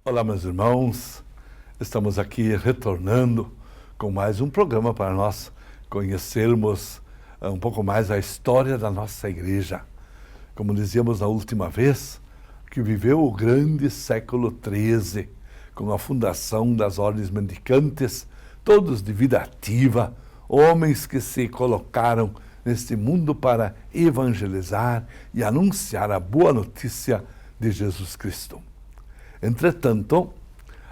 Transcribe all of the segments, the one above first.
Olá, meus irmãos, estamos aqui retornando com mais um programa para nós conhecermos um pouco mais a história da nossa igreja. Como dizíamos na última vez, que viveu o grande século XIII, com a fundação das ordens mendicantes, todos de vida ativa, homens que se colocaram neste mundo para evangelizar e anunciar a boa notícia de Jesus Cristo. Entretanto,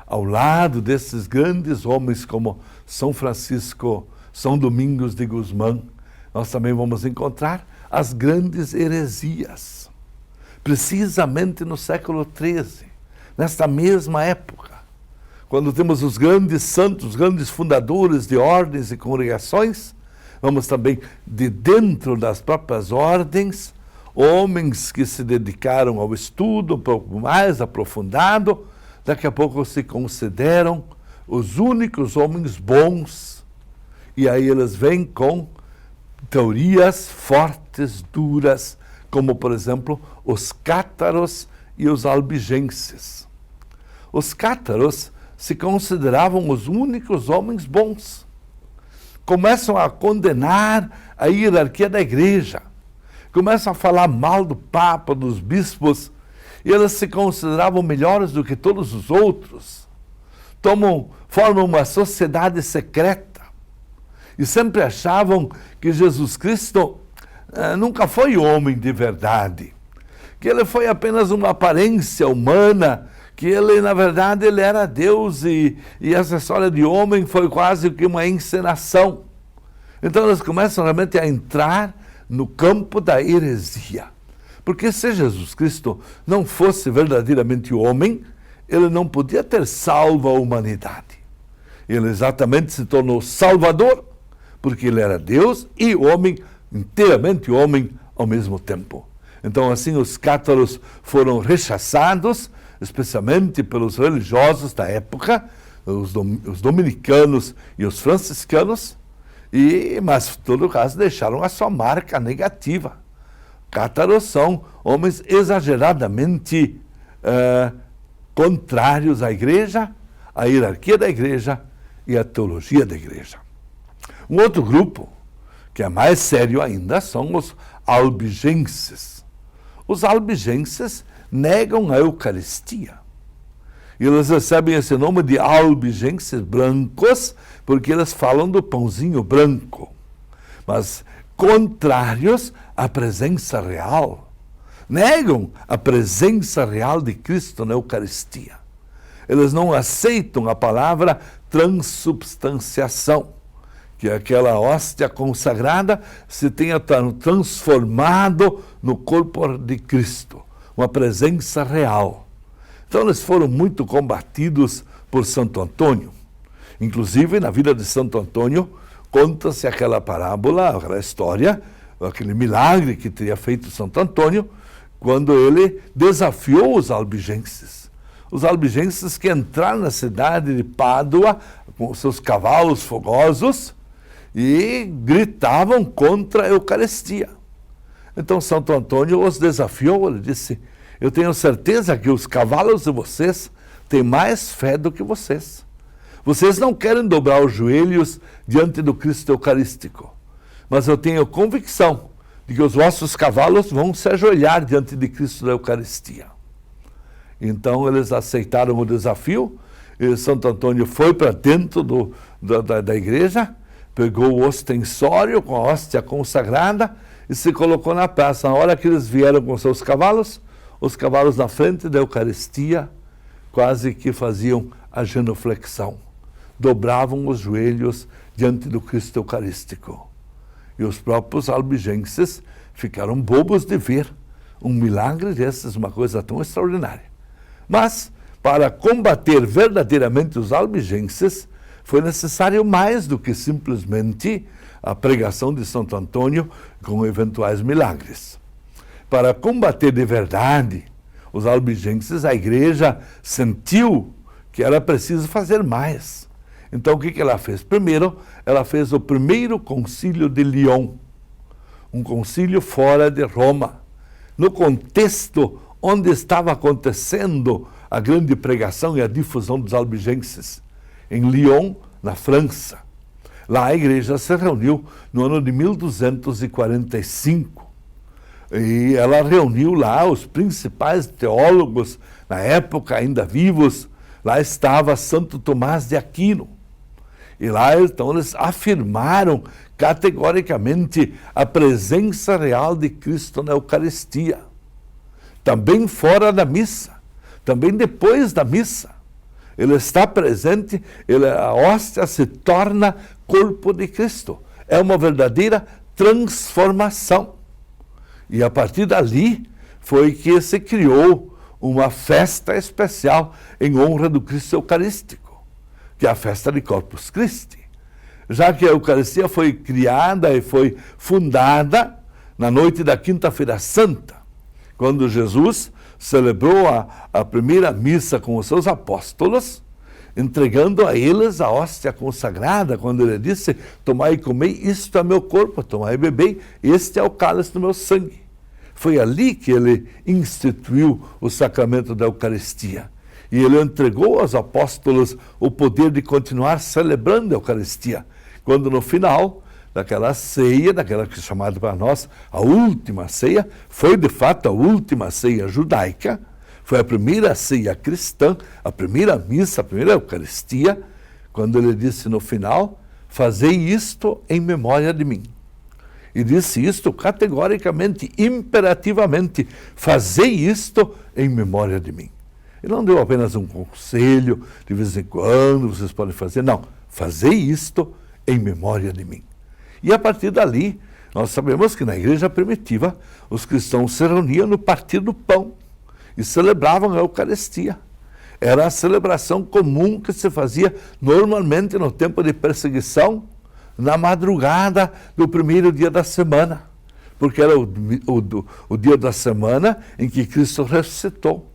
ao lado desses grandes homens como São Francisco, São Domingos de Gusmão, nós também vamos encontrar as grandes heresias. Precisamente no século XIII, nesta mesma época, quando temos os grandes santos, os grandes fundadores de ordens e congregações, vamos também de dentro das próprias ordens, homens que se dedicaram ao estudo um pouco mais aprofundado, daqui a pouco se consideram os únicos homens bons. E aí eles vêm com teorias fortes, duras, como, por exemplo, os cátaros e os albigenses. Os cátaros se consideravam os únicos homens bons. Começam a condenar a hierarquia da igreja. Começam a falar mal do Papa, dos bispos, e eles se consideravam melhores do que todos os outros. Formam uma sociedade secreta e sempre achavam que Jesus Cristo nunca foi homem de verdade, que ele foi apenas uma aparência humana, que ele, na verdade, ele era Deus e essa história de homem foi quase que uma encenação. Então eles começam realmente a entrar no campo da heresia. Porque se Jesus Cristo não fosse verdadeiramente homem, ele não podia ter salvo a humanidade. Ele exatamente se tornou Salvador, porque ele era Deus e homem, inteiramente homem ao mesmo tempo. Então assim os cátaros foram rechaçados, especialmente pelos religiosos da época, os dominicanos e os franciscanos, mas, em todo caso, deixaram a sua marca negativa. Cátaros são homens exageradamente contrários à igreja, à hierarquia da igreja e à teologia da igreja. Um outro grupo, que é mais sério ainda, são os albigenses. Os albigenses negam a Eucaristia. E eles recebem esse nome de albigenses brancos, porque eles falam do pãozinho branco. Mas contrários à presença real. Negam a presença real de Cristo na Eucaristia. Eles não aceitam a palavra transubstanciação, que aquela hóstia consagrada se tenha transformado no corpo de Cristo, uma presença real. Então eles foram muito combatidos por Santo Antônio. Inclusive, na vida de Santo Antônio, conta-se aquela parábola, aquela história, aquele milagre que teria feito Santo Antônio, quando ele desafiou os albigenses. Os albigenses que entraram na cidade de Pádua com seus cavalos fogosos e gritavam contra a Eucaristia. Então Santo Antônio os desafiou, ele disse: eu tenho certeza que os cavalos de vocês têm mais fé do que vocês. Vocês não querem dobrar os joelhos diante do Cristo Eucarístico, mas eu tenho convicção de que os vossos cavalos vão se ajoelhar diante de Cristo da Eucaristia. Então eles aceitaram o desafio, e Santo Antônio foi para dentro da igreja, pegou o ostensório com a hóstia consagrada e se colocou na praça. Na hora que eles vieram com seus cavalos, os cavalos na frente da Eucaristia quase que faziam a genuflexão. Dobravam os joelhos diante do Cristo Eucarístico. E os próprios albigenses ficaram bobos de ver um milagre desses, uma coisa tão extraordinária. Mas, para combater verdadeiramente os albigenses, foi necessário mais do que simplesmente a pregação de Santo Antônio com eventuais milagres. Para combater de verdade os albigenses, a igreja sentiu que era preciso fazer mais. Então, o que ela fez? Primeiro, ela fez o primeiro concílio de Lyon, um concílio fora de Roma, no contexto onde estava acontecendo a grande pregação e a difusão dos albigenses, em Lyon, na França. Lá a igreja se reuniu no ano de 1245. E ela reuniu lá os principais teólogos, na época ainda vivos. Lá estava Santo Tomás de Aquino. E lá, então, eles afirmaram categoricamente a presença real de Cristo na Eucaristia. Também fora da missa, também depois da missa. Ele está presente, a hóstia se torna corpo de Cristo. É uma verdadeira transformação. E a partir dali foi que se criou uma festa especial em honra do Cristo Eucarístico, que é a festa de Corpus Christi. Já que a Eucaristia foi criada e foi fundada na noite da Quinta-feira Santa, quando Jesus celebrou a primeira missa com os seus apóstolos, entregando a eles a hóstia consagrada, quando ele disse: tomai e comei, isto é meu corpo, tomai e bebei, este é o cálice do meu sangue. Foi ali que ele instituiu o sacramento da Eucaristia. E ele entregou aos apóstolos o poder de continuar celebrando a Eucaristia, quando no final daquela ceia, daquela que é chamada para nós a última ceia, foi de fato a última ceia judaica, foi a primeira ceia cristã, a primeira missa, a primeira Eucaristia, quando ele disse no final: fazei isto em memória de mim. E disse isto categoricamente, imperativamente: fazei isto em memória de mim. Ele não deu apenas um conselho, de vez em quando vocês podem fazer, não, fazei isto em memória de mim. E a partir dali, nós sabemos que na igreja primitiva, os cristãos se reuniam no partir do pão e celebravam a Eucaristia. Era a celebração comum que se fazia normalmente no tempo de perseguição, na madrugada do primeiro dia da semana, porque era o dia da semana em que Cristo ressuscitou.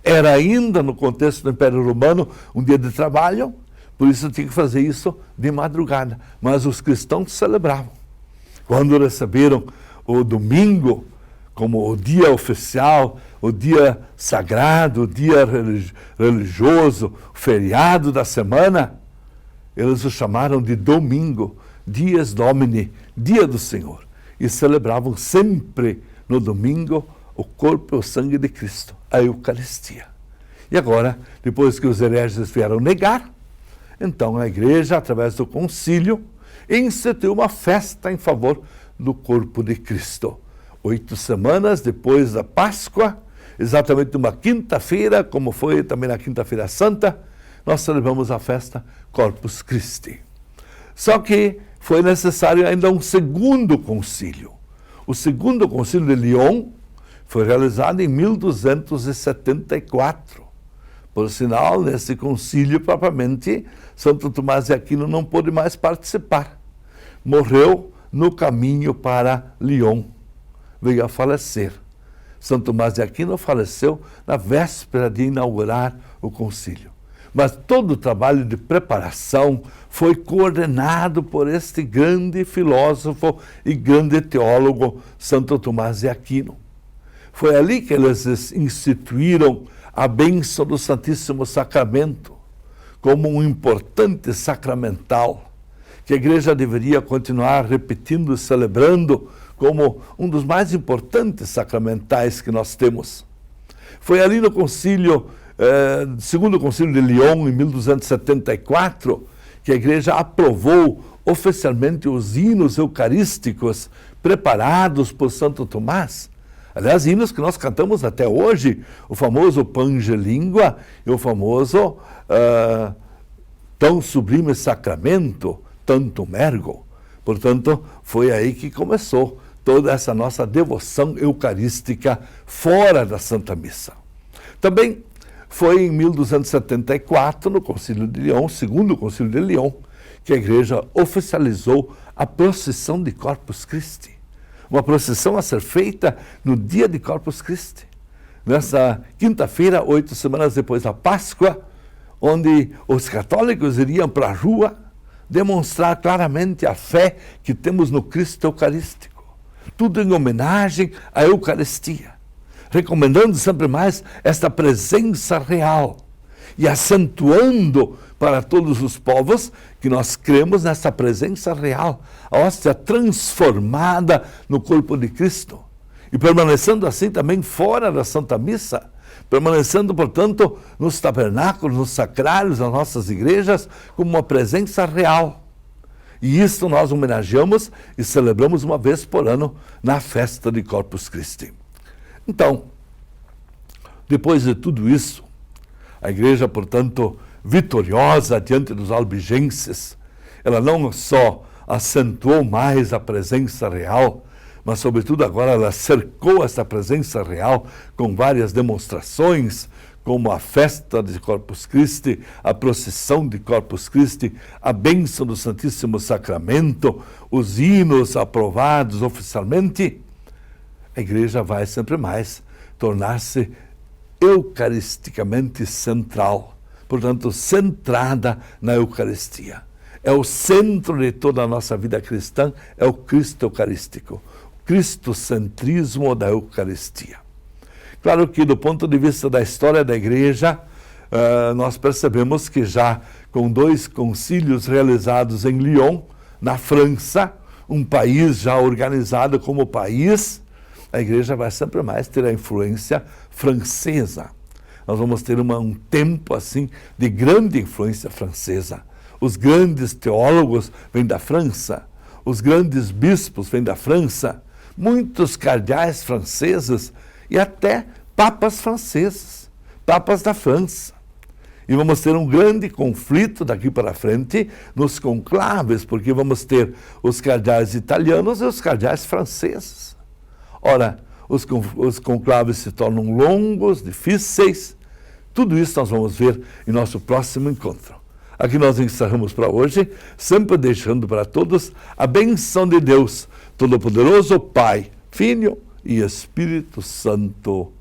Era ainda, no contexto do Império Romano, um dia de trabalho, por isso tinha que fazer isso de madrugada. Mas os cristãos celebravam. Quando receberam o domingo como o dia oficial, o dia sagrado, o dia religioso, o feriado da semana, eles o chamaram de domingo, dies Domini, dia do Senhor. E celebravam sempre no domingo o corpo e o sangue de Cristo, a Eucaristia. E agora, depois que os hereges vieram negar, então a igreja, através do concílio, instituiu uma festa em favor do corpo de Cristo. 8 semanas depois da Páscoa, exatamente uma quinta-feira, como foi também na Quinta-feira Santa, nós celebramos a festa Corpus Christi. Só que foi necessário ainda um segundo concílio. O segundo concílio de Lyon foi realizado em 1274. Por sinal, nesse concílio, propriamente, Santo Tomás de Aquino não pôde mais participar. Morreu no caminho para Lyon. Veio a falecer. Santo Tomás de Aquino faleceu na véspera de inaugurar o concílio. Mas todo o trabalho de preparação foi coordenado por este grande filósofo e grande teólogo, Santo Tomás de Aquino. Foi ali que eles instituíram a bênção do Santíssimo Sacramento como um importante sacramental que a igreja deveria continuar repetindo e celebrando como um dos mais importantes sacramentais que nós temos. Foi ali no concílio, segundo concílio de Lyon, em 1274, que a igreja aprovou oficialmente os hinos eucarísticos preparados por Santo Tomás. Aliás, hinos que nós cantamos até hoje, o famoso Pange Língua e o famoso Tão Sublime Sacramento, Tantum Ergo. Portanto, foi aí que começou toda essa nossa devoção eucarística fora da Santa Missa. Também foi em 1274, no Concílio de Lyon, segundo Concílio de Lyon, que a igreja oficializou a procissão de Corpus Christi. Uma procissão a ser feita no dia de Corpus Christi. Nessa quinta-feira, 8 semanas depois da Páscoa, onde os católicos iriam para a rua demonstrar claramente a fé que temos no Cristo Eucarístico. Tudo em homenagem à Eucaristia. recomendando sempre mais esta presença real e acentuando para todos os povos que nós cremos nessa presença real, a hóstia transformada no corpo de Cristo, e permanecendo assim também fora da Santa Missa, permanecendo, portanto, nos tabernáculos, nos sacrários das nossas igrejas, como uma presença real. E isto nós homenageamos e celebramos uma vez por ano na festa de Corpus Christi. Então, depois de tudo isso, a igreja, portanto, vitoriosa diante dos albigenses, ela não só acentuou mais a presença real, mas, sobretudo, agora ela cercou essa presença real com várias demonstrações, como a festa de Corpus Christi, a procissão de Corpus Christi, a bênção do Santíssimo Sacramento, os hinos aprovados oficialmente. A igreja vai sempre mais tornar-se eucaristicamente central, portanto, centrada na Eucaristia. É o centro de toda a nossa vida cristã, é o Cristo Eucarístico, o cristocentrismo da Eucaristia. Claro que, do ponto de vista da história da igreja, nós percebemos que já com 2 concílios realizados em Lyon, na França, um país já organizado como país, a igreja vai sempre mais ter a influência francesa. Nós vamos ter um tempo assim de grande influência francesa. Os grandes teólogos vêm da França, os grandes bispos vêm da França, muitos cardeais franceses e até papas franceses, papas da França. E vamos ter um grande conflito daqui para frente nos conclaves, porque vamos ter os cardeais italianos e os cardeais franceses. Ora, os conclaves se tornam longos, difíceis. Tudo isso nós vamos ver em nosso próximo encontro. Aqui nós encerramos para hoje, sempre deixando para todos a benção de Deus, Todo-Poderoso, Pai, Filho e Espírito Santo.